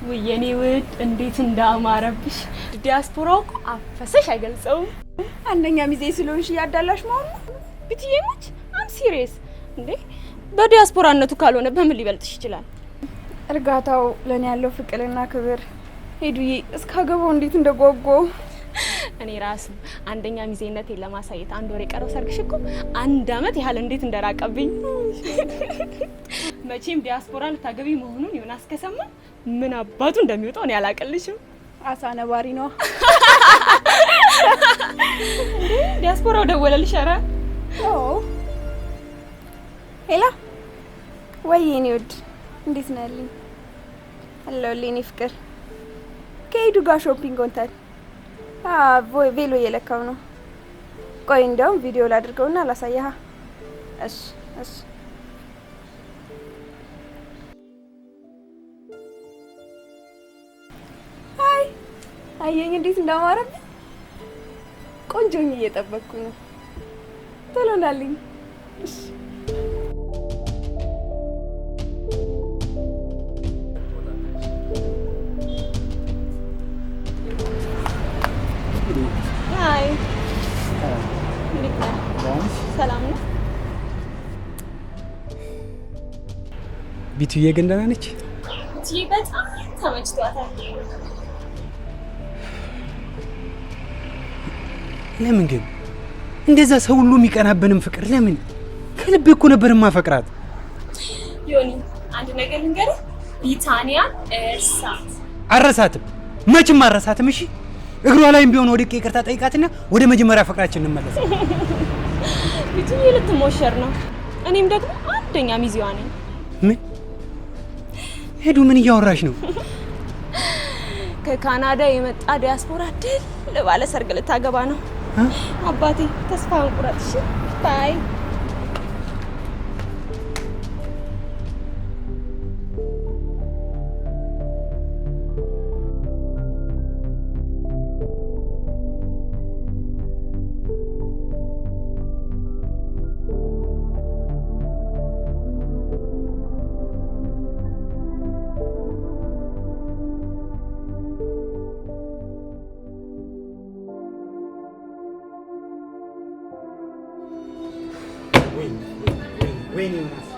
ወየኔ ውድ እንዴት እንዳማረብሽ ዲያስፖራው አፈሰሽ አይገልጸውም አንደኛ ሚዜ ስለሆንሽ ያዳላሽ ማለት ብትየሙት አም ሲሪየስ እንዴ በዲያስፖራነቱ ካልሆነ በምን ሊበልጥሽ ይችላል እርጋታው ለኔ ያለው ፍቅርና ክብር ሄዱዬ እስካገባው እንዴት እንደጓጓ እኔ ራስ አንደኛ ሚዜነቴን ለማሳየት አንድ ወር የቀረው ሰርግሽ እኮ አንድ አመት ያህል እንዴት እንደራቀብኝ መቼም ዲያስፖራ ልታገቢ መሆኑን ዮናስ ከሰማ ምን አባቱ እንደሚወጣው እኔ አላቀልሽም አሳ ነባሪ ነው ዲያስፖራው ደወለልሽ ኧረ ሄላ ወይኔ ውድ እንዴት ነህ ልኝ አለሁልኝ ፍቅር ከሄዱ ጋር ሾፒንግ ወንታል ቬሎ እየለካው ነው ቆይ እንደውም ቪዲዮ ላድርገውና ላሳያህ እሺ እሺ አየኝ እንዴት እንዳማረብኝ ቆንጆኝ እየጠበቅኩ ነው ተሎናልኝ እሺ ሃይ ሰላም ነው ቢቱዬ ግን ደህና ነች ጂ በጣም ተመችቷታል ለምን ግን እንደዛ ሰው ሁሉ የሚቀናበንም ፍቅር ለምን ከልቤ እኮ ነበር ማፈቅራት ዮኒ አንድ ነገር ልንገርህ ቢታኒያ አረሳትም መቼም አረሳትም እሺ እግሯ ላይም ቢሆን ወድቄ ይቅርታ ጠይቃትና ወደ መጀመሪያ ፍቅራችን እንመለስ ቢቱዬ ልትሞሸር ነው እኔም ደግሞ አንደኛ ሚዜዋ ነኝ ምን ሄዱ ምን እያወራሽ ነው ከካናዳ የመጣ ዲያስፖራ ድል ባለ ሰርግ ልታገባ ነው አባቴ ተስፋ እንቁረጥሽ ባይ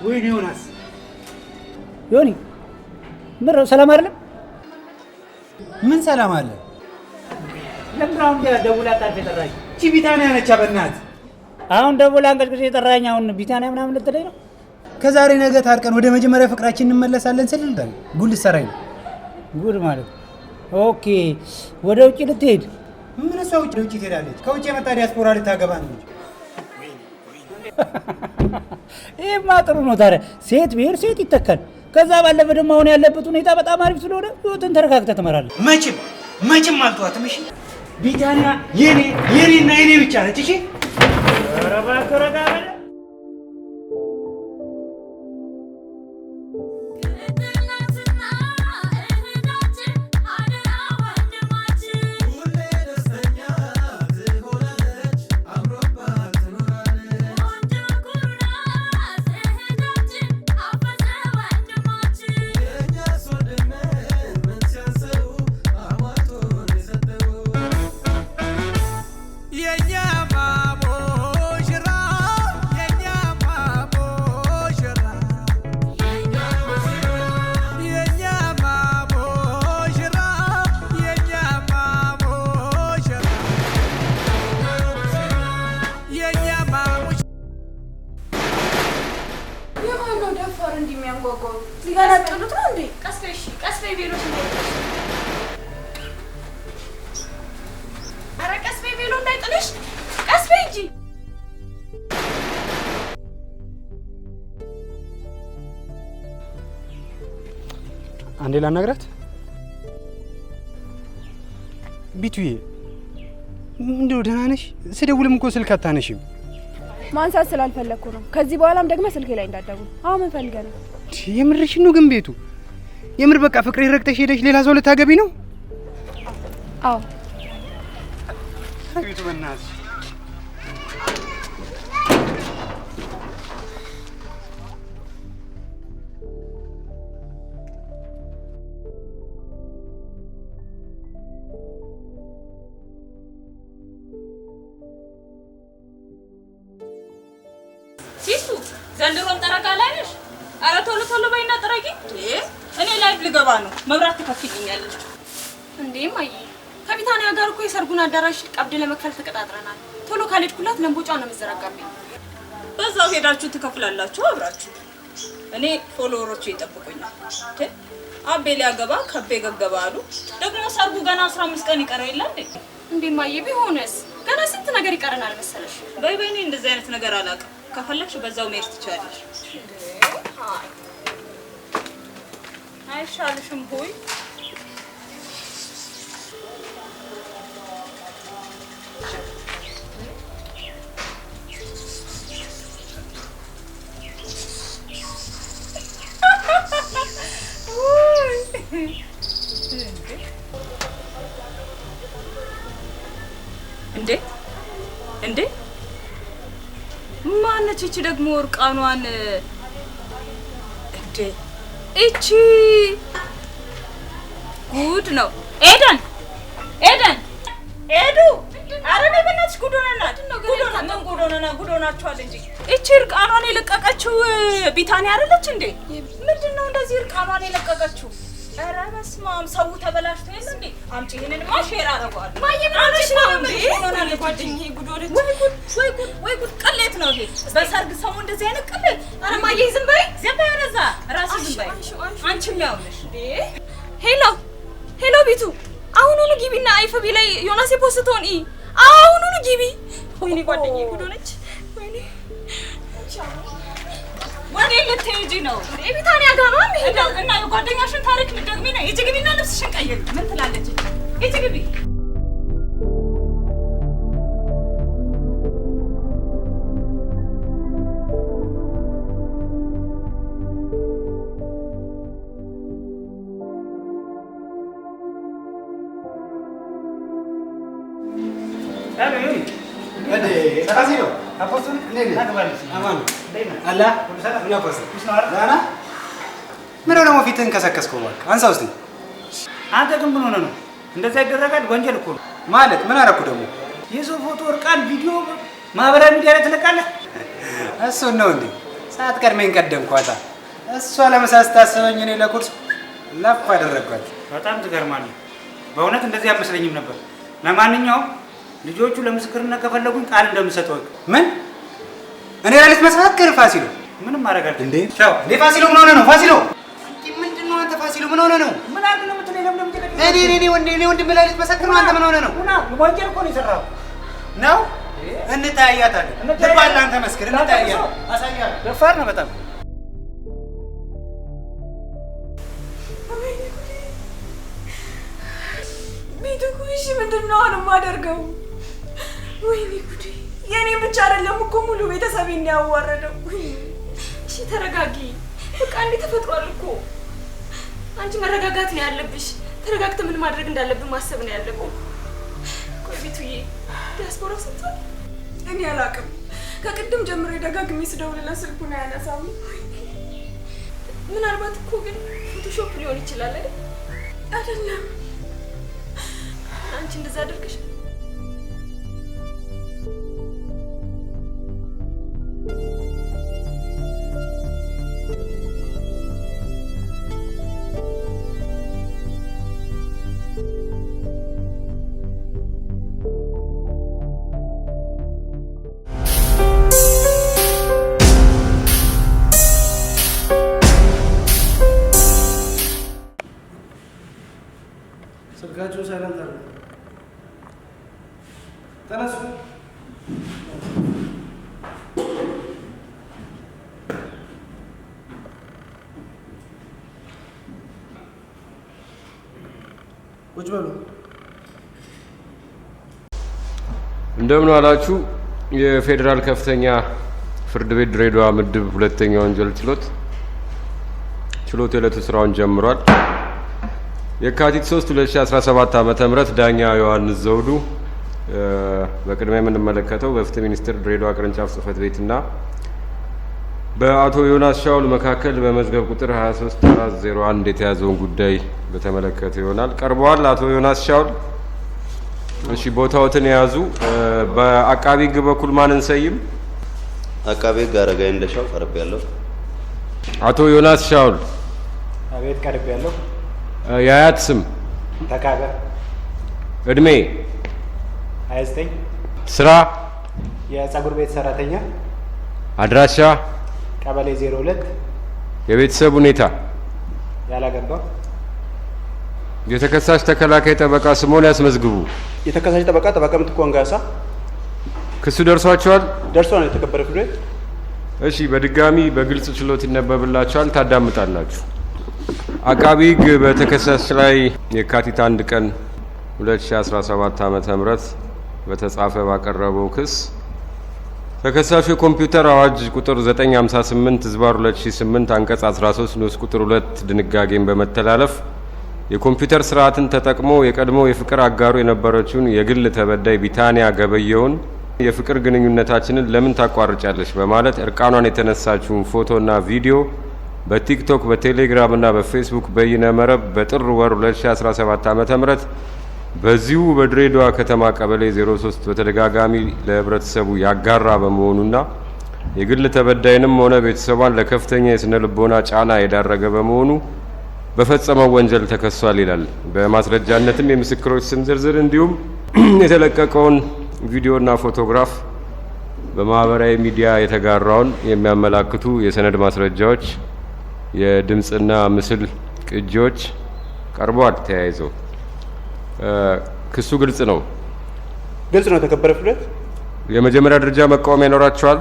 ወይኔ ዮናስ ዮኒ ምን ሰላም አይደለም ምን ሰላም አለ ለምን አሁን ደውላ ታርፈ ተራይ እቺ ቢታኒያ ነች አበናት አሁን ደውላ አንቀጥቅጥ የተራኝ አሁን ቢታኒያ ምናምን ልትለኝ ነው ከዛሬ ነገ ታርቀን ወደ መጀመሪያ ፍቅራችን እንመለሳለን ስልልኝ ጉድ ሰራይ ነው ጉድ ማለት ኦኬ ወደ ውጪ ልትሄድ ምን ሰው ወደ ውጪ ትሄዳለች ከውጪ የመጣ ዲያስፖራ ልታገባ ነው ይሄማ ጥሩ ነው ታዲያ ሴት ብሄር ሴት ይተካል ከዛ ባለፈ ደግሞ አሁን ያለበት ሁኔታ በጣም አሪፍ ስለሆነ ህይወትን ተረጋግተህ ትመራለህ መቼም አልተዋትም እሺ ቢታኒያ የኔና የኔ ብቻ ነች እሺ ኧረ እባክህ ረጋ በል አንዴ ላናግራት ቢቱዬ እንደው ደህና ነሽ ስደውልም እኮ ስልክ አታነሺም ማንሳት ስላልፈለኩ ነው ከዚህ በኋላም ደግሞ ስልኬ ላይ እንዳትደውል አሁን ምን ፈልገህ ነው የምርሽን ነው ግን ቤቱ የምር በቃ ፍቅሬ ረግጠሽ ሄደሽ ሌላ ሰው ልታገቢ ነው አዎ ቤቱ በእናትሽ ፊሱ ዘንድሮም ጠረጋ ላይ ነሽ? ኧረ ቶሎ ቶሎ በይና ጥረጊ። እኔ ላይቭ ልገባ ነው። መብራት ትከፍይልኛለሽ እንዴ? ማዬ ከቢታንያ ጋር እኮ የሰርጉን አዳራሽ ቀብድ ለመክፈል ተቀጣጥረናል። ቶሎ ካልሄድኩላት ለምቦጫ ነው የምዘረጋብኝ። በዛው ሄዳችሁ ትከፍላላችሁ አብራችሁ። እኔ ፎሎወሮቼ ይጠብቁኛል። አቤ ሊያገባ ከቤ ገገባ አሉ። ደግሞ ሰርጉ ገና 15 ቀን ይቀረው የለ እንዴ? እንዴ ማዬ ቢሆንስ ገና ስንት ነገር ይቀረናል መሰለሽ። በይ በይ፣ እኔ እንደዚህ አይነት ነገር አላውቅም። ከፈለግሽ በዛው መሄድ ትችያለሽ። አይሻልሽም ሆይ? እንዴ እንዴ ማነች እቺ ደግሞ እርቃኗን? እንዴ እቺ ጉድ ነው። ኤደን ኤዱ፣ ኧረ ነይ በእናትሽ ጉድ ሆነናል። ጉድ ሆናችኋል እንጂ እቺ እርቃኗን የለቀቀችው ቢታንያ አይደለች እንዴ? ምንድነው እንደዚህ እርቃኗን የለቀቀችው? ኧረ በስመ አብ፣ ሰው ተበላሽቶ የለ እንዴ? አምጪ፣ ይሄንንማ ሼር አደርገዋለሁ። ማየ ምን ሆነሽ ነው እንዴ? ሆናል ጓደኛዬ። ጉድ ሆነች። ወይ ጉድ! ቅሌት ነው ይሄ። በሰርግ ሰው እንደዚህ አይነት ቅሌት! ኧረ ማየ ዝም በይ፣ ረዛ ራስሽ ዝም በይ። አንቺም ያው ነሽ እንዴ? ሄሎ ቢቱ፣ አሁኑኑ ግቢና አይፈቢ ላይ ዮናስ የፖስተውን አሁኑኑ ግቢ። ወይኔ ጓደኛዬ ጉድ ሆነች። ወይኔ ወዴ ልትሄጂ ነው? ቢታንያ ጋር ነው የምሄደው። እና የጓደኛሽን ታሪክ ልትደግሚ ነው? ሂጂ ግቢና ልብስሽን ቀይሪ። ምን ትላለች? ሂጂ ግቢ። ምን ደግሞ ፊትህን ከሰከስከው? እባክህ አንሳው እስኪ። አንተ ግን ምን ሆነህ ነው? እንደዛ ይደረጋል? ወንጀል እኮ ነው። ማለት ምን አደረኩ ደግሞ? የሰው ፎቶ እርቃን ቪዲዮ ማህበራዊ ሚዲያ ላይ ትለቃለህ? እሱን ነው እንዴ? ሰዓት ቀድሜን ቀደምኳታ። እሷ ለምሳ ስታስበኝ እኔ ለቁርስ ለፍ አደረግኳት። በጣም ትገርማለህ። በእውነት እንደዚህ አልመሰለኝም ነበር። ለማንኛውም ልጆቹ ለምስክርነት ከፈለጉኝ ቃል እንደምሰጠው። ምን? እኔ ላይ ልትመሰክር? ፋሲሎ ምንም አደርጋለሁ እንዴ? ቻው እንዴ! ፋሲሎ ምን ሆነ ነው? ፋሲሎ ምንድን ነው አንተ? ፋሲሎ ምን ሆነ ነው? ምን አድርግ ነው የምትለኝ? ለምን እንደምትለኝ? እኔ ወንድምህ ላይ ልትመሰክር ነው? አንተ ምን ሆነ ነው? ወንጀል እኮ ነው የሰራኸው ነው። እንታያታለን። ልባል አንተ መስክር። እንታያታለን። አሳያለሁ። ደፋር ነው በጣም። ቤቱ እሺ፣ ምንድን ነው አሁን የማደርገው? ወይኔ ጉዴ! የኔ ብቻ አይደለም እኮ ሙሉ ቤተሰቤን ያዋረደው። እሺ ተረጋጊ። በቃ እንዴ ተፈጥሯል እኮ። አንቺ መረጋጋት ነው ያለብሽ። ተረጋግተ ምን ማድረግ እንዳለብን ማሰብ ነው ያለብን። ቆይ ቤቱዬ፣ ዲያስፖራ ሰጥቷል? እኔ አላውቅም። ከቅድም ጀምሮ ደጋግሜ ስደውልለት ስልኩን አያነሳም። ምናልባት እኮ ግን ፎቶሾፕ ሊሆን ይችላል አይደል? አይደለም። አንቺ እንደዛ አድርግሽ ስልካቸው ሳይለንት አለ። ተነሱ። ቁጭ በሉ። እንደምን አላችሁ። የፌዴራል ከፍተኛ ፍርድ ቤት ድሬዳዋ ምድብ ሁለተኛ ወንጀል ችሎት የዕለቱ ስራውን ጀምሯል። የካቲት 3 2017 ዓ.ም ዳኛ ዮሐንስ ዘውዱ በቅድሚያ የምንመለከተው በፍትህ ሚኒስቴር ድሬዳዋ ቅርንጫፍ ጽህፈት ቤትና በአቶ ዮናስ ሻውል መካከል በመዝገብ ቁጥር 23401 የተያዘውን ጉዳይ በተመለከተ ይሆናል። ቀርበዋል። አቶ ዮናስ ሻውል፣ እሺ ቦታዎትን የያዙ። በአቃቢ ህግ በኩል ማንን ሰይም? አቃቤ ጋረጋይ እንደሻው ቀርብ ያለው አቶ ዮናስ ሻውል አቤት ቀርብ ያለው የአያት ስም ተካበ እድሜ 29 ስራ የፀጉር ቤት ሰራተኛ አድራሻ ቀበሌ 02 የቤተሰብ ሁኔታ ያላገባ የተከሳሽ ተከላካይ ጠበቃ ስሞን ያስመዝግቡ። የተከሳሽ ጠበቃ ምትኩ አንጋሳ ክሱ ደርሷቸዋል? ደርሷል። የተከበረ ፍርድ ቤት። እሺ፣ በድጋሚ በግልጽ ችሎት ይነበብላችኋል፣ ታዳምጣላችሁ። አቃቢ ሕግ በተከሳሽ ላይ የካቲት 1 ቀን 2017 ዓ.ም በተጻፈ ባቀረበው ክስ ተከሳሹ የኮምፒውተር አዋጅ ቁጥር 958/2008 አንቀጽ 13 ንዑስ ቁጥር 2 ድንጋጌን በመተላለፍ የኮምፒውተር ስርዓትን ተጠቅሞ የቀድሞ የፍቅር አጋሩ የነበረችውን የግል ተበዳይ ቢታንያ ገበየውን የፍቅር ግንኙነታችንን ለምን ታቋርጫለች በማለት እርቃኗን የተነሳችውን ፎቶና ቪዲዮ በቲክቶክ በቴሌግራም እና በፌስቡክ በይነ መረብ በጥር ወር 2017 ዓ.ም በዚሁ በድሬዳዋ ከተማ ቀበሌ 03 በተደጋጋሚ ለህብረተሰቡ ያጋራ በመሆኑና የግል ተበዳይንም ሆነ ቤተሰቧን ለከፍተኛ የስነ ልቦና ጫና የዳረገ በመሆኑ በፈጸመው ወንጀል ተከሷል ይላል። በማስረጃነትም የምስክሮች ስም ዝርዝር እንዲሁም የተለቀቀውን ቪዲዮና ፎቶግራፍ በማህበራዊ ሚዲያ የተጋራውን የሚያመላክቱ የሰነድ ማስረጃዎች፣ የድምጽና ምስል ቅጂዎች ቀርበዋል። ተያይዘው ክሱ ግልጽ ነው። የተከበረ ፍርድ ቤት። የመጀመሪያ ደረጃ መቃወሚያ ይኖራቸዋል?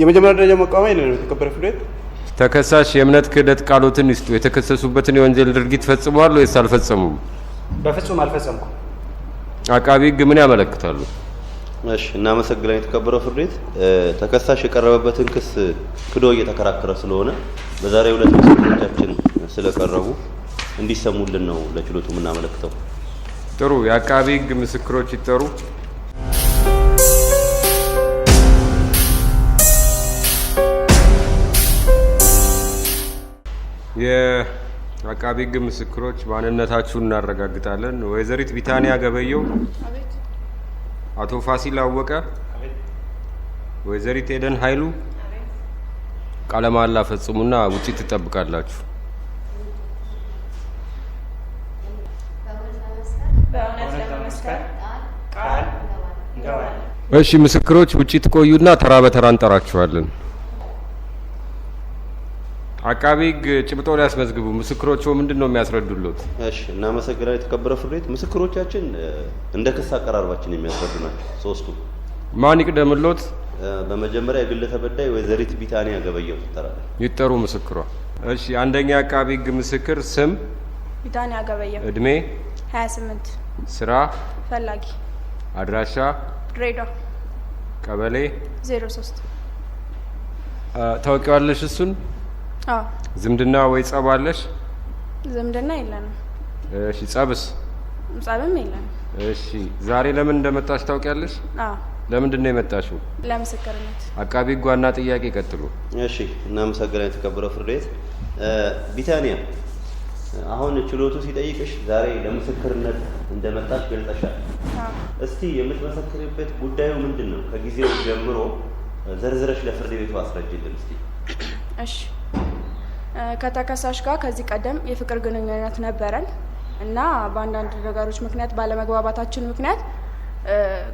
የመጀመሪያ ደረጃ መቃወሚያ የለንም። የተከበረ ፍርድ ቤት። ተከሳሽ የእምነት ክህደት ቃሎትን ይስጡ። የተከሰሱበትን የወንጀል ድርጊት ፈጽመዋል ወይስ አልፈጸሙም? በፍጹም አልፈጸምኩም። አቃቢ ሕግ ምን ያመለክታሉ? እሺ፣ እናመሰግናለን። የተከበረው ፍርድ ቤት ተከሳሽ የቀረበበትን ክስ ክዶ እየተከራከረ ስለሆነ በዛሬው ዕለት ምስክሮቻችን ስለቀረቡ እንዲሰሙልን ነው ለችሎቱ የምናመለክተው። ጥሩ። የአቃቢ ሕግ ምስክሮች ይጠሩ። የአቃቢ ሕግ ምስክሮች ማንነታችሁን እናረጋግጣለን። ወይዘሪት ቢታንያ ገበየው፣ አቶ ፋሲል አወቀ፣ ወይዘሪት ኤደን ኃይሉ ቃለ መሃላ ፈጽሙና ውጪ ትጠብቃላችሁ። እሺ፣ ምስክሮች ውጪ ትቆዩና ተራ በተራ እንጠራችኋለን። አቃቢ ሕግ ጭብጦ ላይ ያስመዝግቡ። ምስክሮቹ ምንድን ነው የሚያስረዱልዎት? እሺ፣ እናመሰግናለን። የተከበረ ፍርድ ቤት ምስክሮቻችን እንደ ክስ አቀራረባችን የሚያስረዱ ናቸው። ሶስቱ። ማን ይቅደምልዎት? በመጀመሪያ የግል ተበዳይ ወይዘሪት ቢታንያ ገበየው ትጠራለች። ይጠሩ ምስክሯ። እሺ፣ አንደኛ አቃቢ ሕግ ምስክር ስም? ቢታንያ ገበየው። እድሜ? 28 ስራ? ፈላጊ። አድራሻ? ድሬዳዋ ቀበሌ 03 ታውቂዋለሽ እሱን? አዎ። ዝምድና ወይ ጸብ አለሽ? ዝምድና የለንም። እሺ፣ ጸብስ? ጸብም የለንም። እሺ፣ ዛሬ ለምን እንደመጣሽ ታውቂያለሽ? አዎ። ለምንድን ነው የመጣሽው? ለምስክርነት። አቃቢ ሕግ ዋና ጥያቄ ቀጥሉ። እሺ፣ እናመሰግናለን። የተከበረው ፍርድ ቤት ቢታንያ አሁን ችሎቱ ሲጠይቅሽ ዛሬ ለምስክርነት እንደመጣሽ ገልጸሻል። እስቲ የምትመሰክርበት ጉዳዩ ምንድን ነው? ከጊዜው ጀምሮ ዘርዝረሽ ለፍርድ ቤቱ አስረጅልን እስቲ። እሺ፣ ከተከሳሽ ጋር ከዚህ ቀደም የፍቅር ግንኙነት ነበረን እና በአንዳንድ ነገሮች ምክንያት ባለመግባባታችን ምክንያት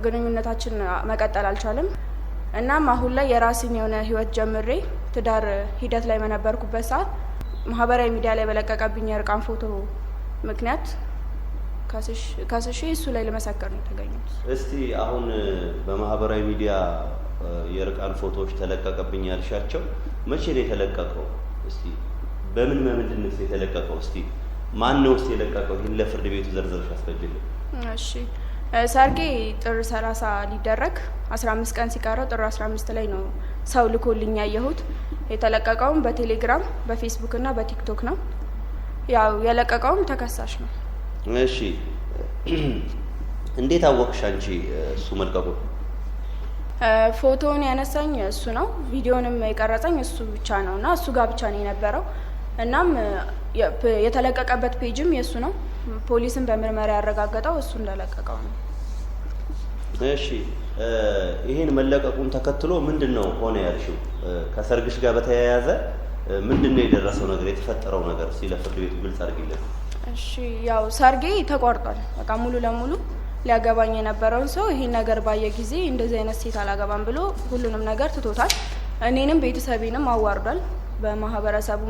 ግንኙነታችን መቀጠል አልቻለም። እናም አሁን ላይ የራሴን የሆነ ህይወት ጀምሬ ትዳር ሂደት ላይ በነበርኩበት ሰዓት ማህበራዊ ሚዲያ ላይ በለቀቀብኝ የእርቃን ፎቶ ምክንያት ከስሽ እሱ ላይ ለመሰከር ነው የተገኘሁት። እስቲ አሁን በማህበራዊ ሚዲያ የእርቃን ፎቶዎች ተለቀቀብኝ ያልሻቸው መቼ ነው የተለቀቀው? እስቲ በምንድን ነው የተለቀቀው? እስቲ ማን ነው እስቲ የለቀቀው? ይህን ለፍርድ ቤቱ ዘርዝረሽ አስረጅልን። እሺ፣ ሰርጌ ጥር 30 ሊደረግ 15 ቀን ሲቀረው ጥር 15 ላይ ነው ሰው ልኮልኝ ያየሁት። የተለቀቀውም በቴሌግራም በፌስቡክ እና በቲክቶክ ነው። ያው የለቀቀውም ተከሳሽ ነው። እሺ፣ እንዴት አወቅሽ አንቺ እሱ መልቀቁ? ፎቶውን ያነሳኝ እሱ ነው። ቪዲዮንም የቀረጸኝ እሱ ብቻ ነው እና እሱ ጋር ብቻ ነው የነበረው። እናም የተለቀቀበት ፔጅም የእሱ ነው። ፖሊስም በምርመራ ያረጋገጠው እሱ እንደለቀቀው ነው። እሺ፣ ይሄን መለቀቁን ተከትሎ ምንድነው ሆነ ያልሽው? ከሰርግሽ ጋር በተያያዘ ምንድነው የደረሰው ነገር የተፈጠረው ነገር ሲለ ፍርድ ቤቱ ግልጽ አድርጊልን። እሺ ያው ሰርጌ ተቋርጧል። በቃ ሙሉ ለሙሉ ሊያገባኝ የነበረውን ሰው ይሄን ነገር ባየ ጊዜ እንደዚህ አይነት ሴት አላገባም ብሎ ሁሉንም ነገር ትቶታል። እኔንም ቤተሰቤንም አዋርዷል። በማህበረሰቡ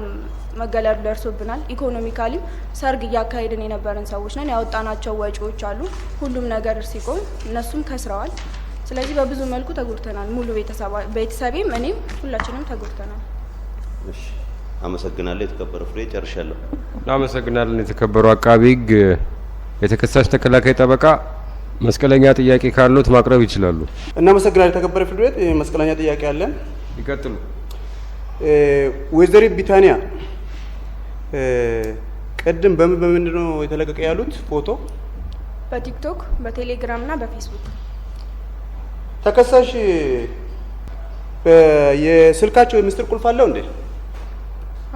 መገለል ደርሶብናል። ኢኮኖሚካሊም ሰርግ እያካሄድን የነበረን ሰዎች ነን። ያወጣናቸው ወጪዎች አሉ። ሁሉም ነገር ሲቆም እነሱም ከስረዋል። ስለዚህ በብዙ መልኩ ተጎድተናል። ሙሉ ቤተሰቤም እኔም ሁላችንም ተጎድተናል። እሺ አመሰግናለሁ። የተከበረ ፍሬ ጨርሻለሁ። እናመሰግናለን። የተከበሩ አቃቢ ሕግ የተከሳሽ ተከላካይ ጠበቃ መስቀለኛ ጥያቄ ካሉት ማቅረብ ይችላሉ። እናመሰግናለን። የተከበረ ፍርድ ቤት መስቀለኛ ጥያቄ አለን። ይቀጥሉ። ወይዘሪት ቢታንያ ቅድም በምንድን ነው የተለቀቀ ያሉት ፎቶ? በቲክቶክ በቴሌግራም እና በፌስቡክ። ተከሳሽ የስልካቸው የምስጢር ቁልፍ አለው እንዴ?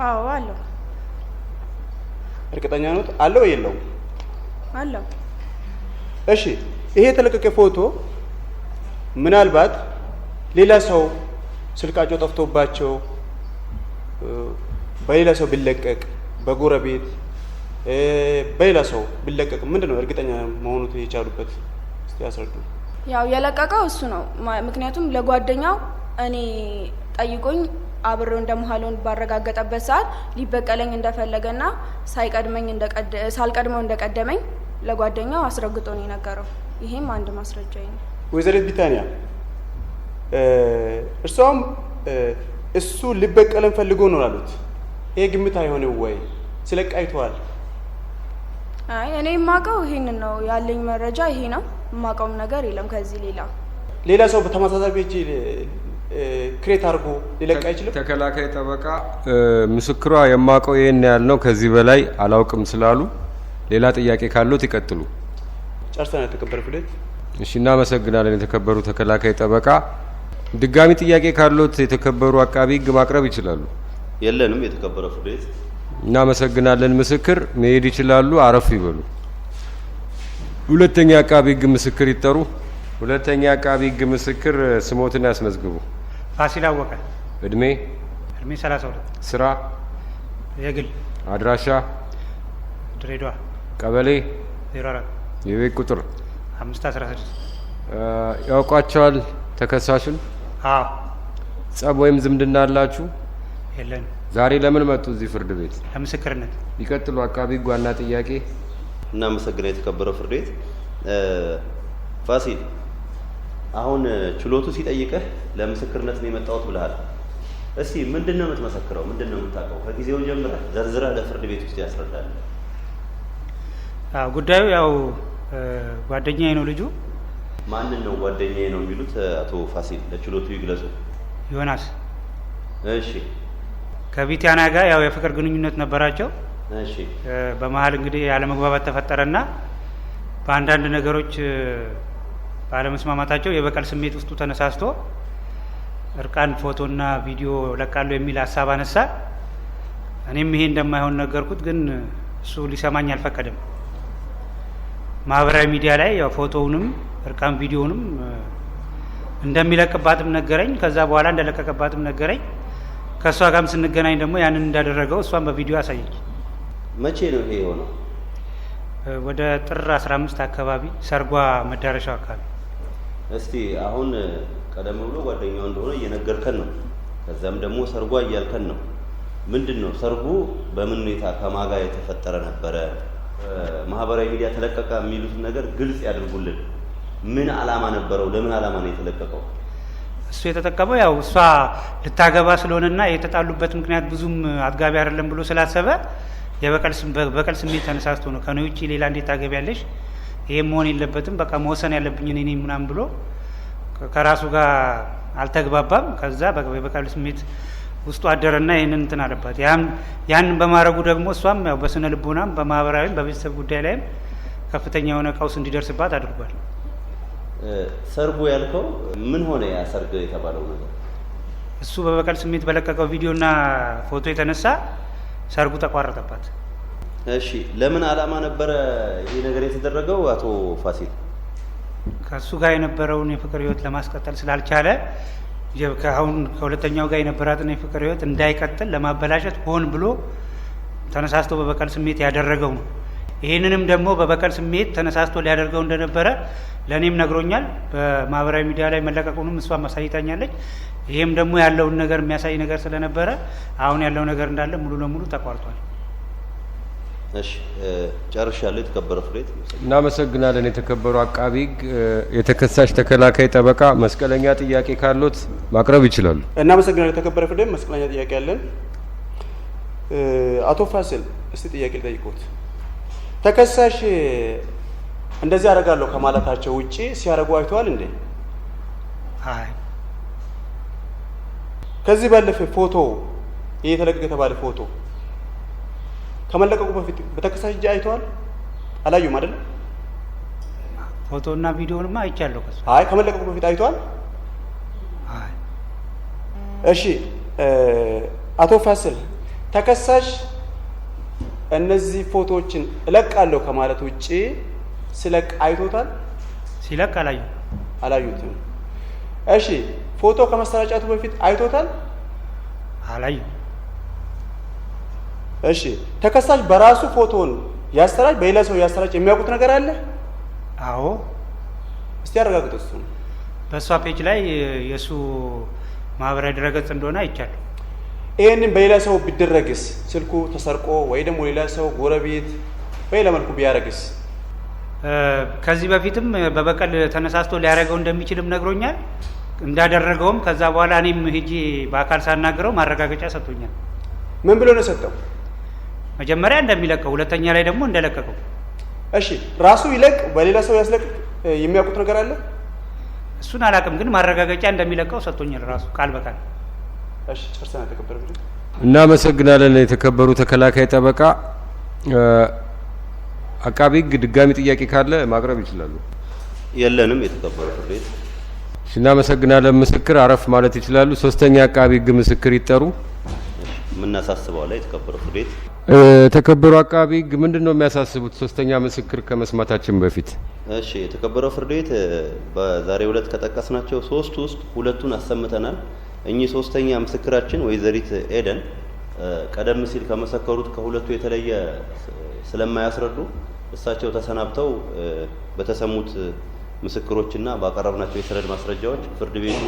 አዎ አለው። እርግጠኛ ነው አለው የለውም? አለው። እሺ ይሄ የተለቀቀ ፎቶ ምናልባት ሌላ ሰው ስልካቸው ጠፍቶባቸው በሌላ ሰው ቢለቀቅ በጎረቤት በሌላ ሰው ቢለቀቅ ምንድነው እርግጠኛ መሆኑ የቻሉበት? እስቲ ያስረዱ። ያው የለቀቀው እሱ ነው። ምክንያቱም ለጓደኛው እኔ ጠይቆኝ አብሬው እንደመሃሉን ባረጋገጠበት ሰዓት ሊበቀለኝ እንደፈለገና ሳልቀድመው እንደቀደመኝ ለጓደኛው አስረግጦ ነው የነገረው። ይሄም አንድ ማስረጃ ነው። ወይዘሪት ቢታንያ እርሷም እሱ ሊበቀለን ፈልጎ ነው አሉት። ይሄ ግምት አይሆንም ወይ? ስለቃይቷል። አይ እኔ የማውቀው ይሄንን ነው ያለኝ መረጃ ይሄ ነው። የማውቀውም ነገር የለም ከዚህ ሌላ ሰው በተመሳሳይ ፔጅ ክሬት አድርጎ ሊለቅ አይችልም። ተከላካይ ጠበቃ ምስክሯ የማውቀው ይሄን ያህል ነው ከዚህ በላይ አላውቅም ስላሉ ሌላ ጥያቄ ካሉት ይቀጥሉ። ጨርሰናል። የተከበረ ፍርድ ቤት እሺ እናመሰግናለን። የተከበሩ ተከላካይ ጠበቃ ድጋሚ ጥያቄ ካሉት የተከበሩ አቃቢ ሕግ ማቅረብ ይችላሉ። የለንም። የተከበረ ፍርድ ቤት እናመሰግናለን። ምስክር መሄድ ይችላሉ። አረፍ ይበሉ። ሁለተኛ አቃቢ ሕግ ምስክር ይጠሩ። ሁለተኛ አቃቢ ሕግ ምስክር ስሞትን ያስመዝግቡ። ፋሲል አወቀ። እድሜ 32። ስራ የግል አድራሻ ድሬዳዋ ቀበሌ 04 የቤት ቁጥር 516 ያውቋቸዋል ተከሳሹን? አዎ። ጸብ ወይም ዝምድና አላችሁ? የለን። ዛሬ ለምን መጡ እዚህ ፍርድ ቤት? ለምስክርነት። ይቀጥሉ አቃቢ ሕግ ዋና ጥያቄ። እናመሰግናለን። የተከበረው ፍርድ ቤት ፋሲል አሁን ችሎቱ ሲጠይቅህ ለምስክርነት ነው የመጣሁት ብለሃል። እስቲ ምንድነው የምትመሰክረው? ምንድነው የምታውቀው? ከጊዜው ጀምረህ ዘርዝረህ ለፍርድ ቤት ውስጥ ያስረዳል። ጉዳዩ ያው ጓደኛዬ ነው ልጁ። ማንን ነው ጓደኛዬ ነው የሚሉት? አቶ ፋሲል ለችሎቱ ይግለጹ። ዮናስ። እሺ። ከቢታንያ ጋር ያው የፍቅር ግንኙነት ነበራቸው። እሺ። በመሀል እንግዲህ ያለመግባባት ተፈጠረና በአንዳንድ ነገሮች ባለመስማማታቸው የበቀል ስሜት ውስጡ ተነሳስቶ እርቃን ፎቶና ቪዲዮ ለቃለሁ የሚል ሀሳብ አነሳ። እኔም ይሄ እንደማይሆን ነገርኩት፣ ግን እሱ ሊሰማኝ አልፈቀደም። ማህበራዊ ሚዲያ ላይ ያው ፎቶውንም እርቃን ቪዲዮውንም እንደሚለቅባትም ነገረኝ። ከዛ በኋላ እንደለቀቀባትም ነገረኝ። ከእሷ ጋርም ስንገናኝ ደግሞ ያንን እንዳደረገው እሷን በቪዲዮ አሳየች። መቼ ነው ይሄ የሆነው? ወደ ጥር 15 አካባቢ ሰርጓ መዳረሻው አካባቢ። እስቲ አሁን ቀደም ብሎ ጓደኛው እንደሆነ እየነገርከን ነው። ከዛም ደግሞ ሰርጓ እያልከን ነው። ምንድን ነው ሰርጉ? በምን ሁኔታ ከማጋ የተፈጠረ ነበረ? ማህበራዊ ሚዲያ ተለቀቀ የሚሉትን ነገር ግልጽ ያድርጉልን። ምን አላማ ነበረው? ለምን አላማ ነው የተለቀቀው? እሱ የተጠቀመው ያው እሷ ልታገባ ስለሆነና የተጣሉበት ምክንያት ብዙም አጥጋቢ አይደለም ብሎ ስላሰበ በቀል ስሜት ተነሳስቶ ነው። ከኔ ውጪ ሌላ እንዴት ታገቢያለሽ? ይሄም መሆን የለበትም፣ በቃ መወሰን ያለብኝ እኔ ነኝ ምናምን ብሎ ከራሱ ጋር አልተግባባም። ከዛ በበቀል ስሜት ውስጡ አደረና ይህንን እንትን አለባት። ያንን በማድረጉ ደግሞ እሷም ያው በስነ ልቦናም በማህበራዊም በቤተሰብ ጉዳይ ላይም ከፍተኛ የሆነ ቀውስ እንዲደርስባት አድርጓል። ሰርጉ ያልከው ምን ሆነ? ያ ሰርግ የተባለው ነገር እሱ በበቀል ስሜት በለቀቀው ቪዲዮና ፎቶ የተነሳ ሰርጉ ከሱ ጋር የነበረውን የፍቅር ህይወት ለማስቀጠል ስላልቻለ አሁን ከሁለተኛው ጋር የነበራትን የፍቅር ህይወት እንዳይቀጥል ለማበላሸት ሆን ብሎ ተነሳስቶ በበቀል ስሜት ያደረገው ነው። ይህንንም ደግሞ በበቀል ስሜት ተነሳስቶ ሊያደርገው እንደነበረ ለእኔም ነግሮኛል። በማህበራዊ ሚዲያ ላይ መለቀቁንም እሷ ማሳይታኛለች። ይህም ደግሞ ያለውን ነገር የሚያሳይ ነገር ስለነበረ አሁን ያለው ነገር እንዳለ ሙሉ ለሙሉ ተቋርጧል። እሺ ጨርሻለሁ። የተከበረ ፍርድ ቤት እናመሰግናለን። የተከበሩ አቃቢ ህግ፣ የተከሳሽ ተከላካይ ጠበቃ መስቀለኛ ጥያቄ ካሎት ማቅረብ ይችላሉ። እናመሰግናለን። የተከበረ ፍርድ ቤት መስቀለኛ ጥያቄ አለን። አቶ ፋሲል እስቲ ጥያቄ ልጠይቅዎት። ተከሳሽ እንደዚህ አደርጋለሁ ከማለታቸው ውጪ ሲያደርጉ አይተዋል እንዴ? አይ ከዚህ ባለፈ ፎቶ ይሄ የተለቀቀ የተባለ ፎቶ ከመለቀቁ በፊት በተከሳሽ እጅ አይተዋል? አላዩም አይደል? ፎቶና ቪዲዮንማ አይቻለሁ። ከሱ አይ ከመለቀቁ በፊት አይተዋል? አይ እሺ አቶ ፋሲል ተከሳሽ እነዚህ ፎቶዎችን እለቃለሁ ከማለት ውጪ ሲለቅ አይቶታል? ሲለቅ አላዩትም። እሺ ፎቶ ከመሰራጨቱ በፊት አይቶታል? አላየሁም። እሺ ተከሳሽ በራሱ ፎቶን ያሰራጭ በሌላ ሰው ያሰራጭ የሚያውቁት ነገር አለ? አዎ። እስቲ ያረጋግጡ። እሱ በእሷ ፔጅ ላይ የእሱ ማህበራዊ ድረገጽ እንደሆነ አይቻለሁ። ይህንን በሌላ ሰው ቢደረግስ? ስልኩ ተሰርቆ ወይ ደግሞ ሌላ ሰው ጎረቤት በሌላ መልኩ ቢያደርግስ? ከዚህ በፊትም በበቀል ተነሳስቶ ሊያደርገው እንደሚችልም ነግሮኛል። እንዳደረገውም ከዛ በኋላ እኔም ሄጄ በአካል ሳናግረው ማረጋገጫ ሰጥቶኛል። ምን ብሎ ነው የሰጠው? መጀመሪያ እንደሚለቀው፣ ሁለተኛ ላይ ደግሞ እንደለቀቀው። እሺ ራሱ ይለቅ በሌላ ሰው ያስለቅቅ የሚያውቁት ነገር አለ? እሱን አላውቅም፣ ግን ማረጋገጫ እንደሚለቀው ሰጥቶኛል ራሱ ቃል በቃል። እሺ ጨርሰናል። ተከበረ እናመሰግናለን። የተከበሩ ተከላካይ ጠበቃ አቃቢ ህግ ድጋሚ ጥያቄ ካለ ማቅረብ ይችላሉ። የለንም። የተከበረ ፍርድ ቤት እናመሰግናለን። ምስክር አረፍ ማለት ይችላሉ። ሶስተኛ አቃቢ ህግ ምስክር ይጠሩ። የምናሳስበው ላይ የተከበረ ፍርድ ቤት የተከበሩ አቃቢ ህግ ምንድን ነው የሚያሳስቡት? ሶስተኛ ምስክር ከመስማታችን በፊት እሺ የተከበረው ፍርድ ቤት በዛሬው ዕለት ከጠቀስናቸው ሶስት ውስጥ ሁለቱን አሰምተናል። እኚህ ሶስተኛ ምስክራችን ወይዘሪት ኤደን ቀደም ሲል ከመሰከሩት ከሁለቱ የተለየ ስለማያስረዱ እሳቸው ተሰናብተው በተሰሙት ምስክሮችና ባቀረብናቸው የሰነድ ማስረጃዎች ፍርድ ቤቱ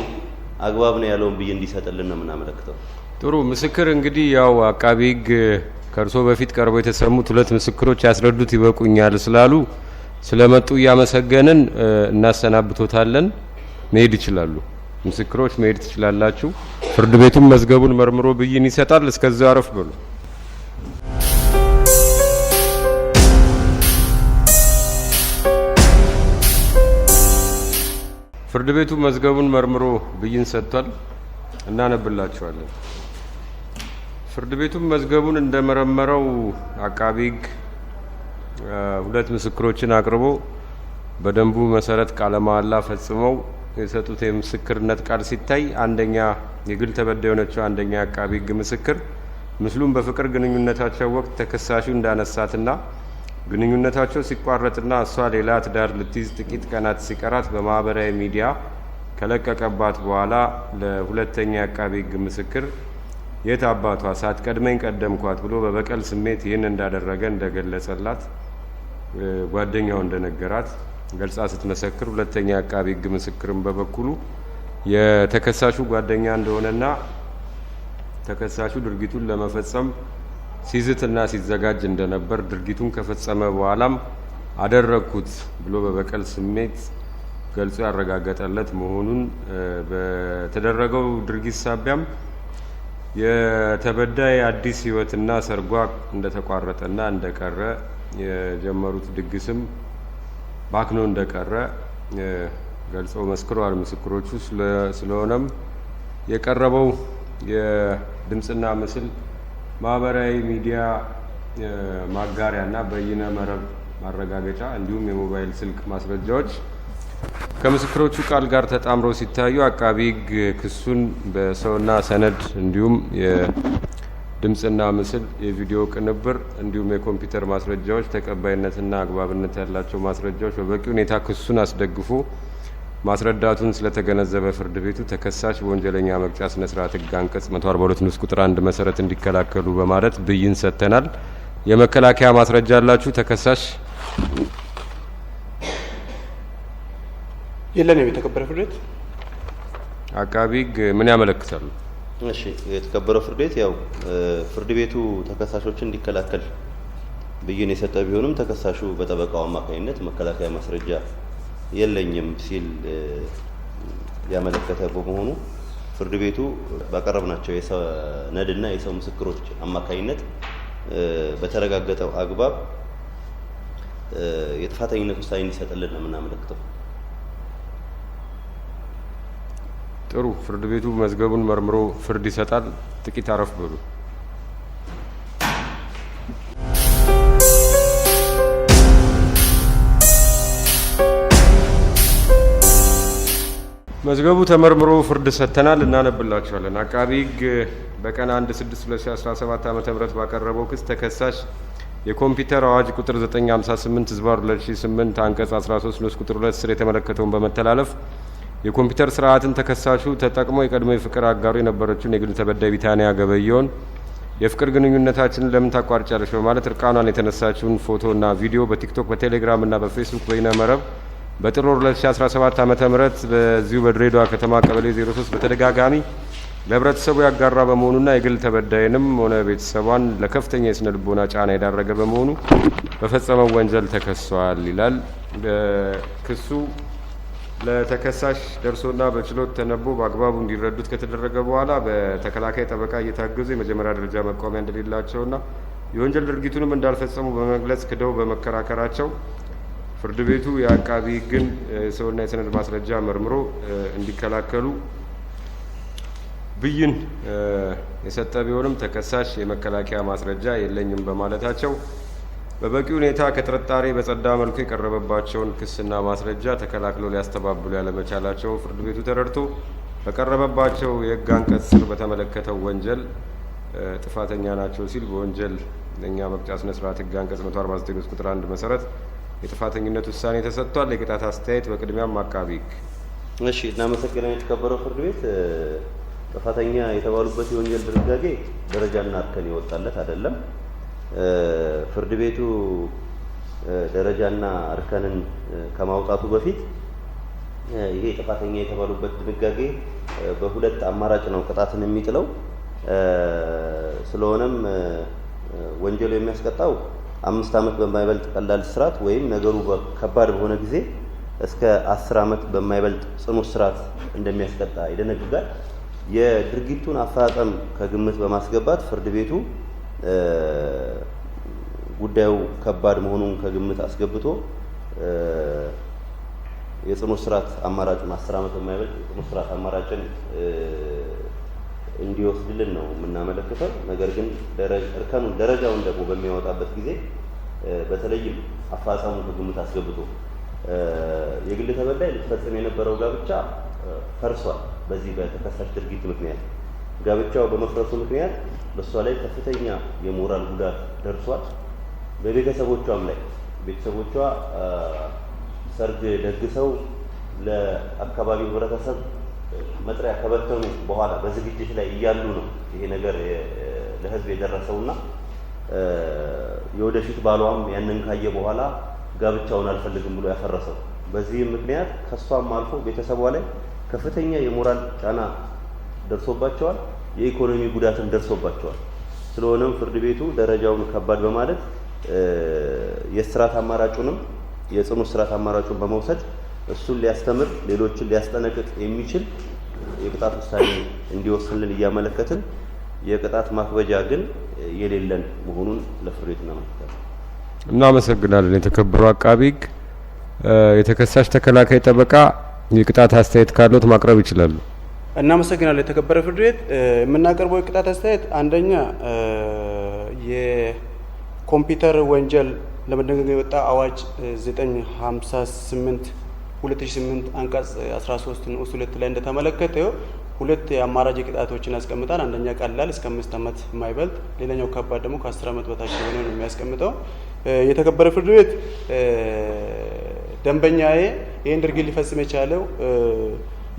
አግባብ ነው ያለውን ብዬ እንዲሰጥልን ነው የምናመለክተው። ጥሩ ምስክር እንግዲህ ያው አቃቢ ህግ ከእርሶ በፊት ቀርበው የተሰሙት ሁለት ምስክሮች ያስረዱት ይበቁኛል ስላሉ ስለመጡ እያመሰገንን እናሰናብቶታለን። መሄድ ይችላሉ። ምስክሮች መሄድ ትችላላችሁ። ፍርድ ቤቱም መዝገቡን መርምሮ ብይን ይሰጣል። እስከዚያው አረፍ በሉ። ፍርድ ቤቱ መዝገቡን መርምሮ ብይን ሰጥቷል። እናነብላችኋለን። ፍርድ ቤቱም መዝገቡን እንደመረመረው አቃቢ ህግ ሁለት ምስክሮችን አቅርቦ በደንቡ መሰረት ቃለ መሃላ ፈጽመው የሰጡት የምስክርነት ቃል ሲታይ አንደኛ የግል ተበዳይ የሆነችው አንደኛ አቃቢ ህግ ምስክር ምስሉን በፍቅር ግንኙነታቸው ወቅት ተከሳሹ እንዳነሳትና ግንኙነታቸው ሲቋረጥና እሷ ሌላ ትዳር ልትይዝ ጥቂት ቀናት ሲቀራት በማህበራዊ ሚዲያ ከለቀቀባት በኋላ ለሁለተኛ አቃቢ ህግ ምስክር የት አባቷ ሳትቀድመኝ ቀደምኳት ብሎ በበቀል ስሜት ይህን እንዳደረገ እንደገለጸላት ጓደኛው እንደነገራት ገልጻ ስትመሰክር፣ ሁለተኛ አቃቢ ህግ ምስክርም በበኩሉ የተከሳሹ ጓደኛ እንደሆነና ተከሳሹ ድርጊቱን ለመፈጸም ሲዝትና ሲዘጋጅ እንደነበር ድርጊቱን ከፈጸመ በኋላም አደረግኩት ብሎ በበቀል ስሜት ገልጾ ያረጋገጠለት መሆኑን በተደረገው ድርጊት ሳቢያም የተበዳይ አዲስ ህይወትና ሰርጓ እንደተቋረጠና እንደቀረ የጀመሩት ድግስም ባክኖ እንደቀረ ገልጸው መስክረዋል ምስክሮቹ። ስለሆነም የቀረበው የድምጽና ምስል ማህበራዊ ሚዲያ ማጋሪያና በይነ መረብ ማረጋገጫ እንዲሁም የሞባይል ስልክ ማስረጃዎች ከምስክሮቹ ቃል ጋር ተጣምረው ሲታዩ አቃቢ ህግ ክሱን በሰውና ሰነድ እንዲሁም ድምጽና ምስል፣ የቪዲዮ ቅንብር እንዲሁም የኮምፒውተር ማስረጃዎች ተቀባይነትና አግባብነት ያላቸው ማስረጃዎች በበቂ ሁኔታ ክሱን አስደግፎ ማስረዳቱን ስለተገነዘበ ፍርድ ቤቱ ተከሳሽ በወንጀለኛ መቅጫ ስነ ስርዓት ሕግ አንቀጽ 142 ንዑስ ቁጥር 1 መሰረት እንዲከላከሉ በማለት ብይን ሰጥተናል። የመከላከያ ማስረጃ አላችሁ? ተከሳሽ የለንም። የተከበረ ፍርድ ቤት አቃቢ ሕግ ምን ያመለክታሉ? እሺ የተከበረው ፍርድ ቤት ያው ፍርድ ቤቱ ተከሳሾችን እንዲከላከል ብይን የሰጠ ቢሆንም ተከሳሹ በጠበቃው አማካኝነት መከላከያ ማስረጃ የለኝም ሲል ያመለከተ በመሆኑ ፍርድ ቤቱ ባቀረብናቸው የሰነድና የሰው ምስክሮች አማካኝነት በተረጋገጠው አግባብ የጥፋተኝነት ውሳኔ እንዲሰጥልን ነው የምናመለክተው። ጥሩ። ፍርድ ቤቱ መዝገቡን መርምሮ ፍርድ ይሰጣል። ጥቂት አረፍ በሉ። መዝገቡ ተመርምሮ ፍርድ ሰጥተናል። እናነብላችኋለን። አቃቢ ሕግ በቀን 1/6/2017 ዓ.ም ባቀረበው ክስ ተከሳሽ የኮምፒውተር አዋጅ ቁጥር 958/2008 አንቀጽ 13 ንዑስ ቁጥር 2 ስር የተመለከተውን በመተላለፍ የኮምፒውተር ስርዓትን ተከሳሹ ተጠቅሞ የቀድሞ የፍቅር አጋሩ የነበረችውን የግል ተበዳይ ቢታንያ ገበየውን የፍቅር ግንኙነታችንን ለምን ታቋርጫለሽ በማለት እርቃኗን የተነሳችውን ፎቶና ቪዲዮ በቲክቶክ በቴሌግራም እና በፌስቡክ በይነ መረብ በጥር 2017 ዓ.ም በዚሁ በድሬዳዋ ከተማ ቀበሌ 03 በተደጋጋሚ ለህብረተሰቡ ያጋራ በመሆኑና የግል ተበዳይንም ሆነ ቤተሰቧን ለከፍተኛ የስነ ልቦና ጫና የዳረገ በመሆኑ በፈጸመው ወንጀል ተከሷል ይላል። ክሱ ለተከሳሽ ደርሶና በችሎት ተነቦ በአግባቡ እንዲረዱት ከተደረገ በኋላ በተከላካይ ጠበቃ እየታገዙ የመጀመሪያ ደረጃ መቃወሚያ እንደሌላቸውና የወንጀል ድርጊቱንም እንዳልፈጸሙ በመግለጽ ክደው በመከራከራቸው ፍርድ ቤቱ የአቃቢ ሕግን የሰውና የሰነድ ማስረጃ መርምሮ እንዲከላከሉ ብይን የሰጠ ቢሆንም ተከሳሽ የመከላከያ ማስረጃ የለኝም በማለታቸው በበቂ ሁኔታ ከጥርጣሬ በጸዳ መልኩ የቀረበባቸውን ክስና ማስረጃ ተከላክለው ሊያስተባብሉ ያለመቻላቸው ፍርድ ቤቱ ተረድቶ በቀረበባቸው የሕግ አንቀጽ ስር በተመለከተው ወንጀል ጥፋተኛ ናቸው ሲል በወንጀለኛ መቅጫ ስነ ስርዓት ሕግ አንቀጽ 149 ቁጥር 1 መሰረት የጥፋተኝነት ውሳኔ ተሰጥቷል። የቅጣት አስተያየት በቅድሚያም አቃቢ ሕግ። እሺ እናመሰግናለን። የተከበረው ፍርድ ቤት ጥፋተኛ የተባሉበት የወንጀል ድንጋጌ ደረጃና እርከን ይወጣለት አይደለም። ፍርድ ቤቱ ደረጃና እርከንን ከማውጣቱ በፊት ይሄ ጥፋተኛ የተባሉበት ድንጋጌ በሁለት አማራጭ ነው ቅጣትን የሚጥለው። ስለሆነም ወንጀሉ የሚያስቀጣው 5 ዓመት በማይበልጥ ቀላል እስራት ወይም ነገሩ ከባድ በሆነ ጊዜ እስከ 10 ዓመት በማይበልጥ ጽኑ እስራት እንደሚያስቀጣ ይደነግጋል። የድርጊቱን አፈጻጸም ከግምት በማስገባት ፍርድ ቤቱ ጉዳዩ ከባድ መሆኑን ከግምት አስገብቶ የጽኑ እስራት አማራጭን 10 ዓመት በማይበልጥ የጽኑ እስራት አማራጭን እንዲወስድልን ነው የምናመለክተው። ነገር ግን እርከኑን ደረጃውን ደግሞ በሚያወጣበት ጊዜ በተለይም አፈጻጸሙን ከግምት አስገብቶ የግል ተበዳይ ልትፈጽም የነበረው ጋብቻ ፈርሷል። በዚህ በተከሳሽ ድርጊት ምክንያት ጋብቻው በመፍረሱ ምክንያት በሷ ላይ ከፍተኛ የሞራል ጉዳት ደርሷል። በቤተሰቦቿም ላይ ቤተሰቦቿ ሰርግ ደግሰው ለአካባቢው ህብረተሰብ መጥሪያ ከበተኑ በኋላ በዝግጅት ላይ እያሉ ነው ይሄ ነገር ለህዝብ የደረሰውና የወደፊት ባሏም ያንን ካየ በኋላ ጋብቻውን አልፈልግም ብሎ ያፈረሰው። በዚህም ምክንያት ከሷም አልፎ ቤተሰቧ ላይ ከፍተኛ የሞራል ጫና ደርሶባቸዋል፣ የኢኮኖሚ ጉዳትም ደርሶባቸዋል። ስለሆነም ፍርድ ቤቱ ደረጃውን ከባድ በማለት የእስራት አማራጩንም የጽኑ እስራት አማራጩን በመውሰድ እሱን ሊያስተምር ሌሎችን ሊያስጠነቅቅ የሚችል የቅጣት ውሳኔ እንዲወስንልን እያመለከትን የቅጣት ማክበጃ ግን የሌለን መሆኑን ለፍርድ ቤት እናመለክታለን። እናመሰግናለን። የተከበሩ አቃቢ ሕግ የተከሳሽ ተከላካይ ጠበቃ የቅጣት አስተያየት ካለዎት ማቅረብ ይችላሉ። እናመሰግናለን። የተከበረ ፍርድ ቤት የምናቀርበው የቅጣት አስተያየት አንደኛ የኮምፒውተር ወንጀል ለመደንገግ የወጣ አዋጅ 958/2008 አንቀጽ 13 ንዑስ 2 ላይ እንደተመለከተው ሁለት የአማራጭ ቅጣቶችን ያስቀምጣል። አንደኛ ቀላል እስከ 5 ዓመት የማይበልጥ፣ ሌላኛው ከባድ ደግሞ ከ10 ዓመት በታች የሆነ ነው የሚያስቀምጠው። የተከበረ ፍርድ ቤት ደንበኛዬ ይህን ድርጊት ሊፈጽም የቻለው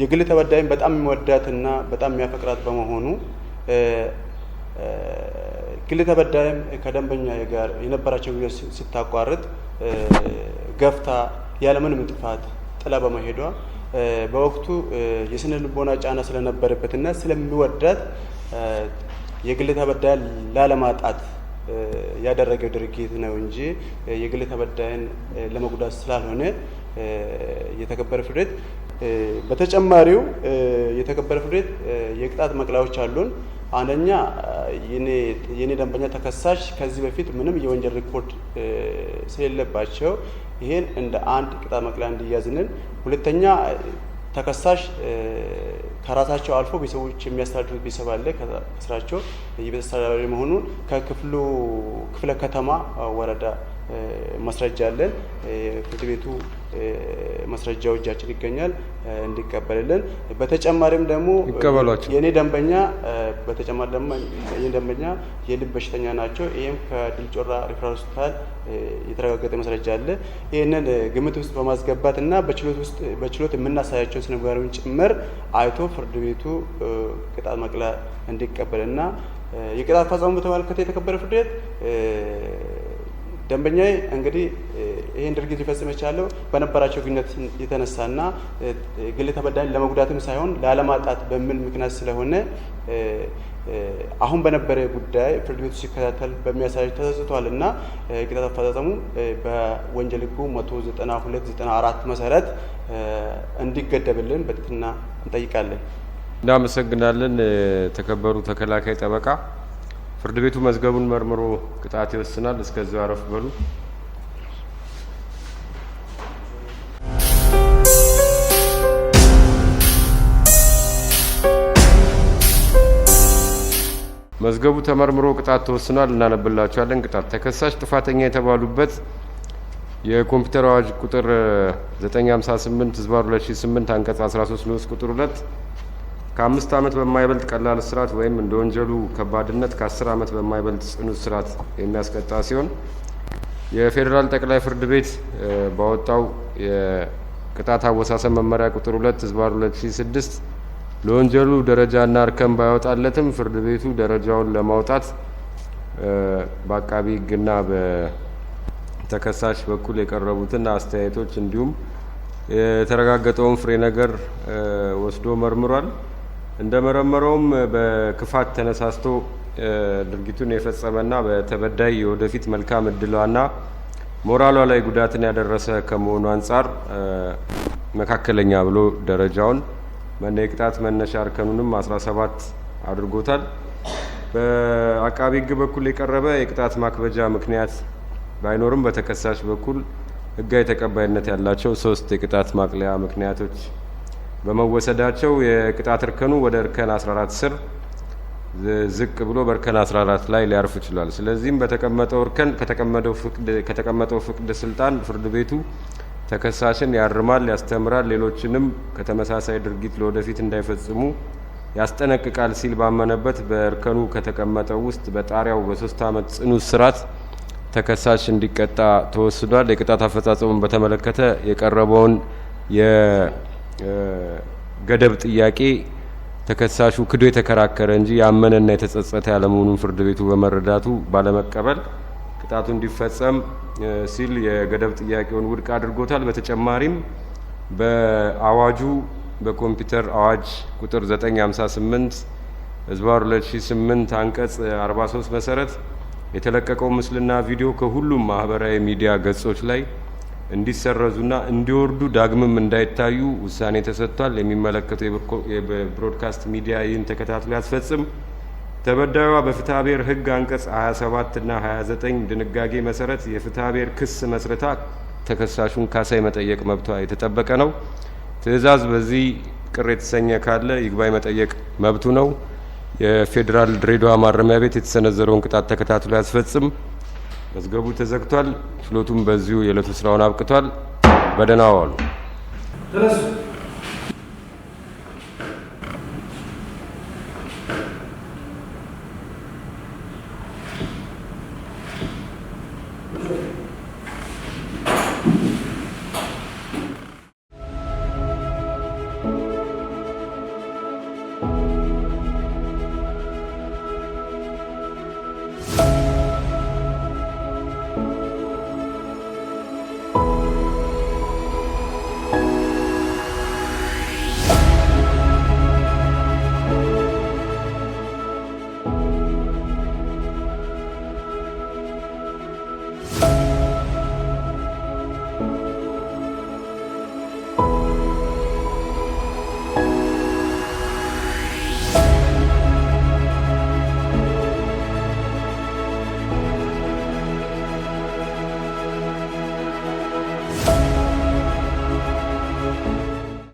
የግል ተበዳይን በጣም የሚወዳትና በጣም የሚያፈቅራት በመሆኑ ግል ተበዳይም ከደንበኛ ጋር የነበራቸው ግንኙነት ስታቋርጥ ገፍታ ያለምንም ጥፋት ጥላ በመሄዷ በወቅቱ የስነ ልቦና ጫና ስለነበረበትና ስለሚወዳት የግል ተበዳይ ላለማጣት ያደረገው ድርጊት ነው እንጂ የግል ተበዳይን ለመጉዳት ስላልሆነ የተከበረ ፍርድ ቤት በተጨማሪው የተከበረ ፍርድ ቤት የቅጣት መቅለያዎች አሉን። አንደኛ የኔ ደንበኛ ተከሳሽ ከዚህ በፊት ምንም የወንጀል ሪፖርት ስለሌለባቸው ይሄን እንደ አንድ ቅጣት መቅለያ እንዲያዝንን፣ ሁለተኛ ተከሳሽ ከራሳቸው አልፎ ቤተሰቦች የሚያስተዳድሩት ቤተሰብ አለ። ከስራቸው የቤት አስተዳዳሪ መሆኑን ክፍለ ከተማ ወረዳ ማስረጃ አለን። ፍርድ ቤቱ ማስረጃው እጃችን ይገኛል እንዲቀበልልን። በተጨማሪም ደግሞ የኔ ደንበኛ የልብ በሽተኛ ናቸው። ይህም ከድል ጮራ ሪፈራል ሆስፒታል የተረጋገጠ ማስረጃ አለ። ይህንን ግምት ውስጥ በማስገባት እና በችሎት የምናሳያቸውን ስነ ምግባሮችን ጭምር አይቶ ፍርድ ቤቱ ቅጣት መቅለያ እንዲቀበልና የቅጣት አፈጻጸሙን በተመለከተ የተከበረ ፍርድ ቤት ደንበኛዬ እንግዲህ ይህን ድርጊት ሊፈጽም የቻለው በነበራቸው ግንኙነት የተነሳና ግል ተበዳይን ለመጉዳትም ሳይሆን ላለማጣት በሚል ምክንያት ስለሆነ አሁን በነበረ ጉዳይ ፍርድ ቤቱ ሲከታተል በሚያሳይ ተሰጥቷልና የቅጣት አፈጻጸሙ በወንጀል ሕጉ 192/94 መሰረት እንዲገደብልን በትህትና እንጠይቃለን። እናመሰግናለን። ተከበሩ ተከላካይ ጠበቃ፣ ፍርድ ቤቱ መዝገቡን መርምሮ ቅጣት ይወስናል። እስከዚያው አረፍ በሉ። መዝገቡ ተመርምሮ ቅጣት ተወስኗል። እናነብላችኋለን። ቅጣት ተከሳሽ ጥፋተኛ የተባሉበት የኮምፒውተር አዋጅ ቁጥር 958/2008 አንቀጽ 13 ንዑስ ቁጥር 2 ከ5 ዓመት በማይበልጥ ቀላል እስራት ወይም እንደ ወንጀሉ ከባድነት ከ10 ዓመት በማይበልጥ ጽኑ እስራት የሚያስቀጣ ሲሆን የፌዴራል ጠቅላይ ፍርድ ቤት ባወጣው የቅጣት አወሳሰብ መመሪያ ቁጥር 2/2006 ለወንጀሉ ደረጃና እርከን ባያወጣለትም ፍርድ ቤቱ ደረጃውን ለማውጣት በአቃቢ ሕግና በተከሳሽ በኩል የቀረቡትን አስተያየቶች እንዲሁም የተረጋገጠውን ፍሬ ነገር ወስዶ መርምሯል። እንደመረመረውም በክፋት ተነሳስቶ ድርጊቱን የፈጸመና በተበዳይ የወደፊት መልካም እድሏና ሞራሏ ላይ ጉዳትን ያደረሰ ከመሆኑ አንጻር መካከለኛ ብሎ ደረጃውን የቅጣት መነሻ እርከኑንም 17 አድርጎታል። በአቃቢ ሕግ በኩል የቀረበ የቅጣት ማክበጃ ምክንያት ባይኖርም በተከሳሽ በኩል ሕጋዊ ተቀባይነት ያላቸው 3 የቅጣት ማቅለያ ምክንያቶች በመወሰዳቸው የቅጣት እርከኑ ወደ እርከን 14 ስር ዝቅ ብሎ በእርከን 14 ላይ ሊያርፍ ይችላል። ስለዚህም በተቀመጠው እርከን ከተቀመጠው ፍቅድ ስልጣን ፍርድ ቤቱ ተከሳሽን ያርማል፣ ያስተምራል፣ ሌሎችንም ከተመሳሳይ ድርጊት ለወደፊት እንዳይፈጽሙ ያስጠነቅቃል ሲል ባመነበት በእርከኑ ከተቀመጠው ውስጥ በጣሪያው በ3 ዓመት ጽኑ እስራት ተከሳሽ እንዲቀጣ ተወስኗል። የቅጣት አፈጻጸሙን በተመለከተ የቀረበውን የገደብ ጥያቄ ተከሳሹ ክዶ የተከራከረ እንጂ ያመነና የተጸጸተ ያለመሆኑን ፍርድ ቤቱ በመረዳቱ ባለመቀበል ቅጣቱ እንዲፈጸም ሲል የገደብ ጥያቄውን ውድቅ አድርጎታል። በተጨማሪም በአዋጁ በኮምፒውተር አዋጅ ቁጥር 958/2008 አንቀጽ 43 መሰረት የተለቀቀው ምስልና ቪዲዮ ከሁሉም ማህበራዊ ሚዲያ ገጾች ላይ እንዲሰረዙና እንዲወርዱ ዳግምም እንዳይታዩ ውሳኔ ተሰጥቷል። የሚመለከተው የብሮድካስት ሚዲያ ይህን ተከታትሎ ያስፈጽም። ተበዳዩዋ በፍትሐ ብሔር ሕግ አንቀጽ 27 እና 29 ድንጋጌ መሰረት የፍትሐ ብሔር ክስ መስረታ ተከሳሹን ካሳ የመጠየቅ መብቷ የተጠበቀ ነው። ትዕዛዝ በዚህ ቅር የተሰኘ ካለ ይግባኝ መጠየቅ መብቱ ነው። የፌዴራል ድሬዳዋ ማረሚያ ቤት የተሰነዘረውን ቅጣት ተከታትሎ ያስፈጽም። መዝገቡ ተዘግቷል። ችሎቱም በዚሁ የዕለቱ ስራውን አብቅቷል። በደህና ዋሉ።